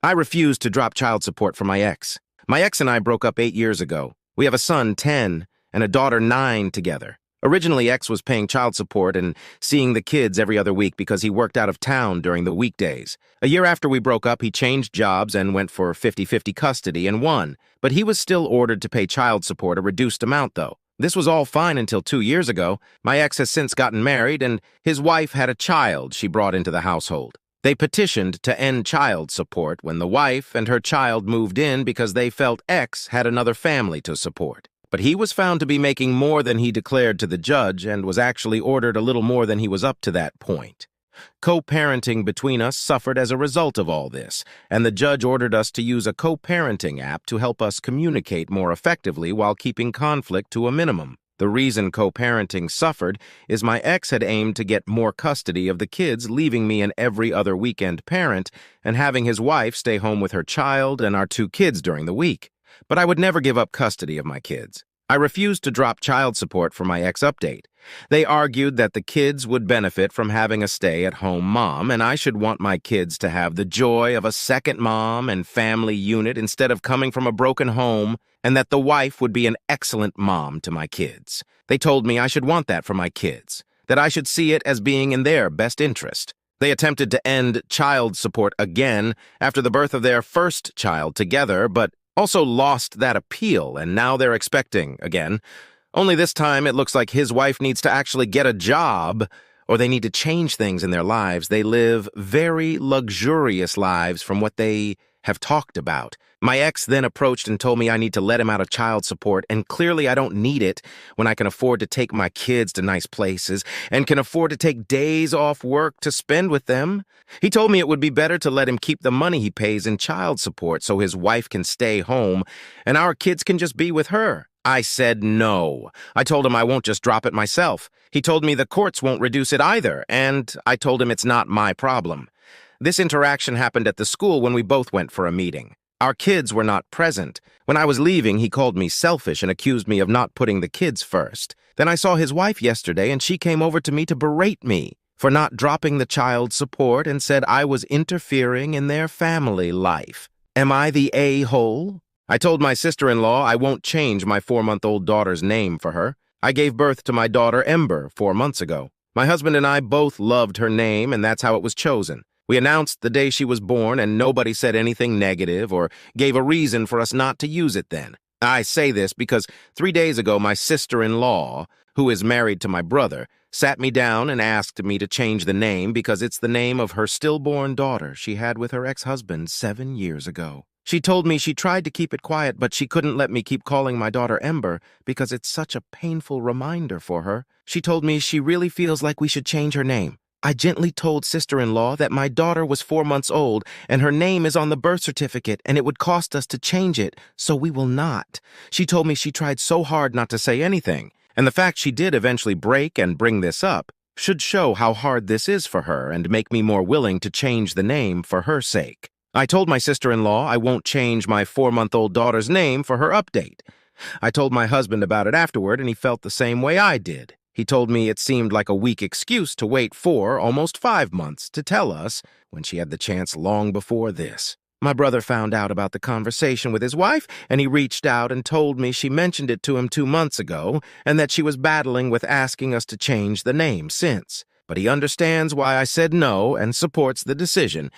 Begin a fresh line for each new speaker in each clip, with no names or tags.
I refuse to drop child support for my ex. My ex and I broke up 8 years ago. We have a son, 10, and a daughter, 9, together. Originally, ex was paying child support and seeing the kids every other week because he worked out of town during the weekdays. A year after we broke up, he changed jobs and went for 50-50 custody and won. But he was still ordered to pay child support, a reduced amount, though. This was all fine until 2 years ago. My ex has since gotten married, and his wife had a child she brought into the household. They petitioned to end child support when the wife and her child moved in because they felt ex had another family to support. But he was found to be making more than he declared to the judge and was actually ordered a little more than he was up to that point. Co-parenting between us suffered as a result of all this, and the judge ordered us to use a co-parenting app to help us communicate more effectively while keeping conflict to a minimum. The reason co-parenting suffered is my ex had aimed to get more custody of the kids, leaving me an every other weekend parent and having his wife stay home with her child and our 2 kids during the week. But I would never give up custody of my kids. I refused to drop child support for my ex update. They argued that the kids would benefit from having a stay-at-home mom, and I should want my kids to have the joy of a second mom and family unit instead of coming from a broken home, and that the wife would be an excellent mom to my kids. They told me I should want that for my kids, that I should see it as being in their best interest. They attempted to end child support again after the birth of their first child together, but also lost that appeal, and now they're expecting again. Only this time it looks like his wife needs to actually get a job, or they need to change things in their lives. They live very luxurious lives from what they have talked about. My ex then approached and told me I need to let him out of child support, and clearly I don't need it when I can afford to take my kids to nice places and can afford to take days off work to spend with them. He told me it would be better to let him keep the money he pays in child support so his wife can stay home and our kids can just be with her. I said no. I told him I won't just drop it myself. He told me the courts won't reduce it either, and I told him it's not my problem. This interaction happened at the school when we both went for a meeting. Our kids were not present. When I was leaving, he called me selfish and accused me of not putting the kids first. Then I saw his wife yesterday, and she came over to me to berate me for not dropping the child support and said I was interfering in their family life. Am I the a-hole? I told my sister-in-law I won't change my 4-month-old daughter's name for her. I gave birth to my daughter Ember 4 months ago. My husband and I both loved her name, and that's how it was chosen. We announced the day she was born, and nobody said anything negative or gave a reason for us not to use it then. I say this because 3 days ago my sister-in-law, who is married to my brother, sat me down and asked me to change the name because it's the name of her stillborn daughter she had with her ex-husband 7 years ago. She told me she tried to keep it quiet, but she couldn't let me keep calling my daughter Ember because it's such a painful reminder for her. She told me she really feels like we should change her name. I gently told sister-in-law that my daughter was 4 months old and her name is on the birth certificate and it would cost us to change it, so we will not. She told me she tried so hard not to say anything, and the fact she did eventually break and bring this up should show how hard this is for her and make me more willing to change the name for her sake. I told my sister-in-law I won't change my 4-month-old daughter's name for her update. I told my husband about it afterward, and he felt the same way I did. He told me it seemed like a weak excuse to wait 4, almost 5 months to tell us when she had the chance long before this. My brother found out about the conversation with his wife, and he reached out and told me she mentioned it to him 2 months ago and that she was battling with asking us to change the name since. But he understands why I said no and supports the decision.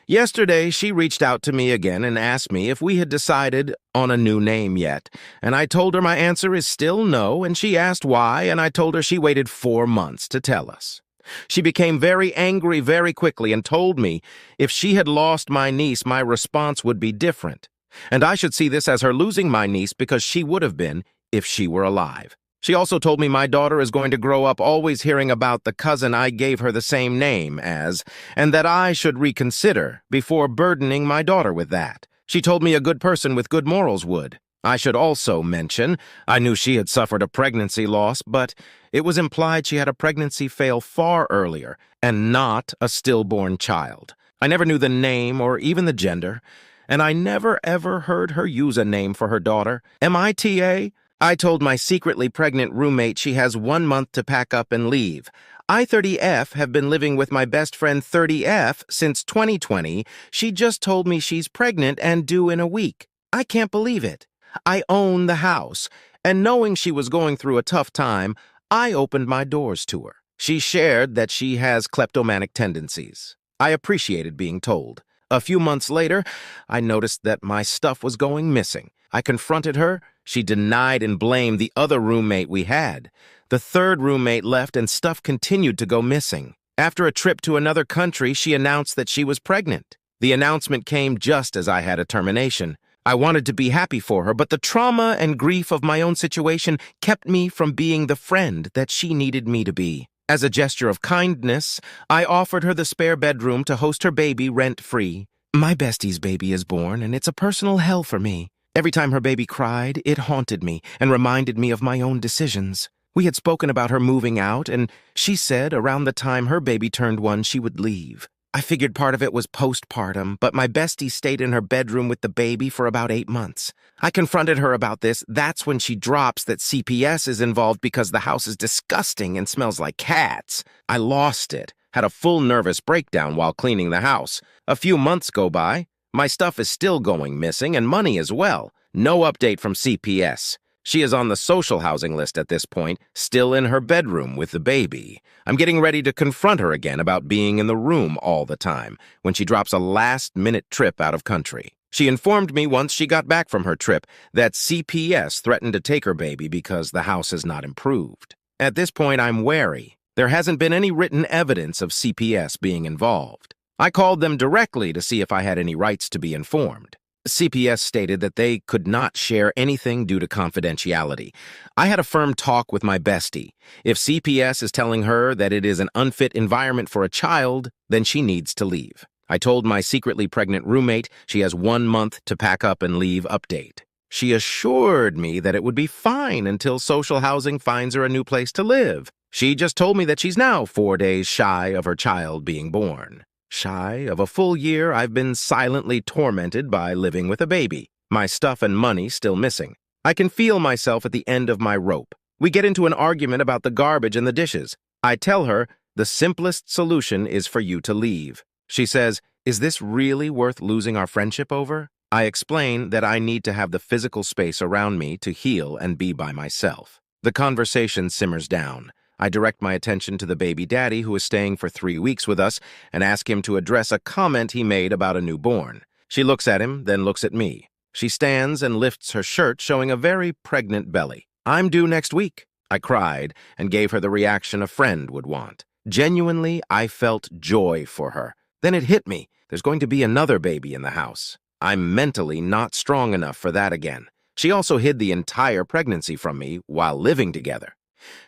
Yesterday, she reached out to me again and asked me if we had decided on a new name yet, and I told her my answer is still no, and she asked why, and I told her she waited 4 months to tell us. She became very angry very quickly and told me if she had lost my niece, my response would be different, and I should see this as her losing my niece because she would have been if she were alive. She also told me my daughter is going to grow up always hearing about the cousin I gave her the same name as, and that I should reconsider before burdening my daughter with that. She told me a good person with good morals would. I should also mention, I knew she had suffered a pregnancy loss, but it was implied she had a pregnancy fail far earlier, and not a stillborn child. I never knew the name or even the gender, and I never ever heard her use a name for her daughter. MITA? I told my secretly pregnant roommate she has 1 month to pack up and leave. I 30F have been living with my best friend 30F since 2020. She just told me she's pregnant and due in a week. I can't believe it. I own the house, and knowing she was going through a tough time, I opened my doors to her. She shared that she has kleptomanic tendencies. I appreciated being told. A few months later, I noticed that my stuff was going missing. I confronted her. She denied and blamed the other roommate we had. The third roommate left and stuff continued to go missing. After a trip to another country, she announced that she was pregnant. The announcement came just as I had a termination. I wanted to be happy for her, but the trauma and grief of my own situation kept me from being the friend that she needed me to be. As a gesture of kindness, I offered her the spare bedroom to host her baby rent-free. My bestie's baby is born, and it's a personal hell for me. Every time her baby cried, it haunted me and reminded me of my own decisions. We had spoken about her moving out, and she said around the time her baby turned 1, she would leave. I figured part of it was postpartum, but my bestie stayed in her bedroom with the baby for about 8 months. I confronted her about this. That's when she drops that CPS is involved because the house is disgusting and smells like cats. I lost it, had a full nervous breakdown while cleaning the house. A few months go by. My stuff is still going missing and money as well. No update from CPS. She is on the social housing list at this point, still in her bedroom with the baby. I'm getting ready to confront her again about being in the room all the time when she drops a last-minute trip out of country. She informed me once she got back from her trip that CPS threatened to take her baby because the house has not improved. At this point, I'm wary. There hasn't been any written evidence of CPS being involved. I called them directly to see if I had any rights to be informed. CPS stated that they could not share anything due to confidentiality. I had a firm talk with my bestie. If CPS is telling her that it is an unfit environment for a child, then she needs to leave. I told my secretly pregnant roommate she has 1 month to pack up and leave update. She assured me that it would be fine until social housing finds her a new place to live. She just told me that she's now 4 days shy of her child being born. Shy of a full year, I've been silently tormented by living with a baby. My stuff and money still missing. I can feel myself at the end of my rope. We get into an argument about the garbage and the dishes. I tell her the simplest solution is for you to leave. She says, "Is this really worth losing our friendship over?" I explain that I need to have the physical space around me to heal and be by myself. The conversation simmers down. I direct my attention to the baby daddy who is staying for 3 weeks with us and ask him to address a comment he made about a newborn. She looks at him, then looks at me. She stands and lifts her shirt, showing a very pregnant belly. "I'm due next week." I cried and gave her the reaction a friend would want. Genuinely, I felt joy for her. Then it hit me. There's going to be another baby in the house. I'm mentally not strong enough for that again. She also hid the entire pregnancy from me while living together.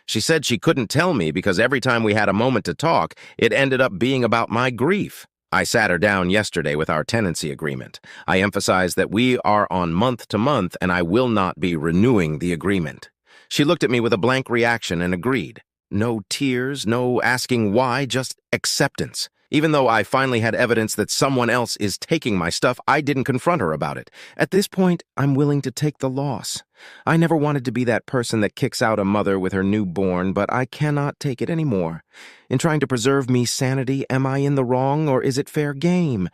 She said she couldn't tell me because every time we had a moment to talk, it ended up being about my grief. I sat her down yesterday with our tenancy agreement. I emphasized that we are on month to month and I will not be renewing the agreement. She looked at me with a blank reaction and agreed. No tears, no asking why, just acceptance. Even though I finally had evidence that someone else is taking my stuff, I didn't confront her about it. At this point, I'm willing to take the loss. I never wanted to be that person that kicks out a mother with her newborn, but I cannot take it anymore. In trying to preserve me sanity, am I in the wrong or is it fair game?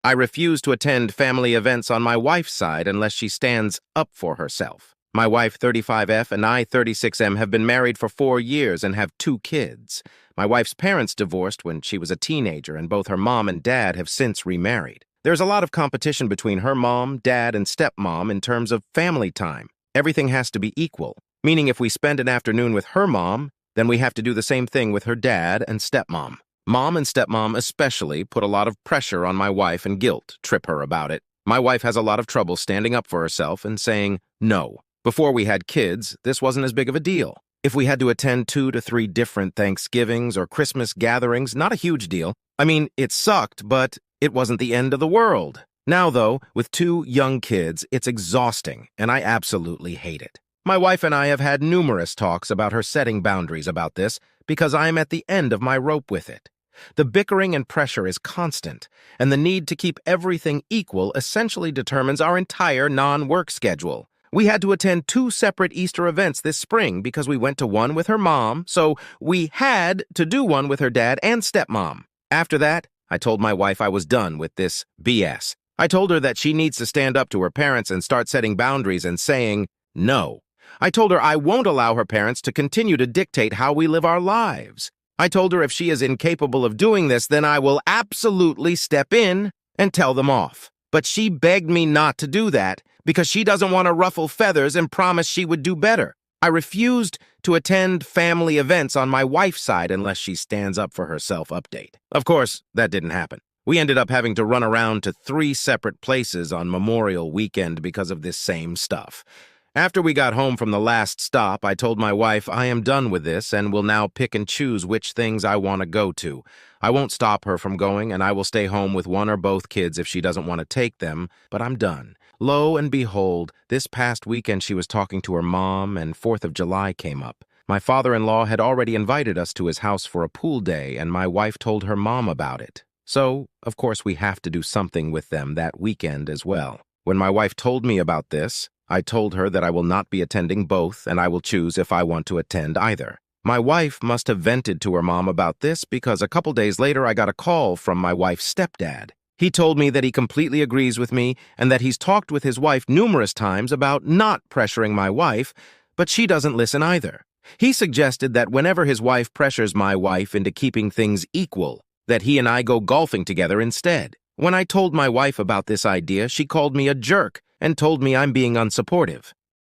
I refuse to attend family events on my wife's side unless she stands up for herself. My wife, 35F, and I, 36M, have been married for 4 years and have 2 kids. My wife's parents divorced when she was a teenager, and both her mom and dad have since remarried. There's a lot of competition between her mom, dad, and stepmom in terms of family time. Everything has to be equal, meaning if we spend an afternoon with her mom, then we have to do the same thing with her dad and stepmom. Mom and stepmom especially put a lot of pressure on my wife and guilt trip her about it. My wife has a lot of trouble standing up for herself and saying no. Before we had kids, this wasn't as big of a deal. If we had to attend 2 to 3 different Thanksgivings or Christmas gatherings, not a huge deal. I mean, it sucked, but it wasn't the end of the world. Now, though, with 2 young kids, it's exhausting, and I absolutely hate it. My wife and I have had numerous talks about her setting boundaries about this because I am at the end of my rope with it. The bickering and pressure is constant, and the need to keep everything equal essentially determines our entire non-work schedule. We had to attend 2 separate Easter events this spring because we went to one with her mom, so we had to do one with her dad and stepmom. After that, I told my wife I was done with this BS. I told her that she needs to stand up to her parents and start setting boundaries and saying no. I told her I won't allow her parents to continue to dictate how we live our lives. I told her if she is incapable of doing this, then I will absolutely step in and tell them off. But she begged me not to do that because she doesn't want to ruffle feathers and promised she would do better. I refused to attend family events on my wife's side unless she stands up for herself update. Of course, that didn't happen. We ended up having to run around to 3 separate places on Memorial Weekend because of this same stuff. After we got home from the last stop, I told my wife I am done with this and will now pick and choose which things I want to go to. I won't stop her from going, and I will stay home with one or both kids if she doesn't want to take them, but I'm done. Lo and behold, this past weekend she was talking to her mom, and 4th of July came up. My father-in-law had already invited us to his house for a pool day, and my wife told her mom about it. So, of course, we have to do something with them that weekend as well. When my wife told me about this, I told her that I will not be attending both, and I will choose if I want to attend either. My wife must have vented to her mom about this because a couple days later I got a call from my wife's stepdad. He told me that he completely agrees with me and that he's talked with his wife numerous times about not pressuring my wife, but she doesn't listen either. He suggested that whenever his wife pressures my wife into keeping things equal, that he and I go golfing together instead. When I told my wife about this idea, she called me a jerk and told me I'm being unsupportive.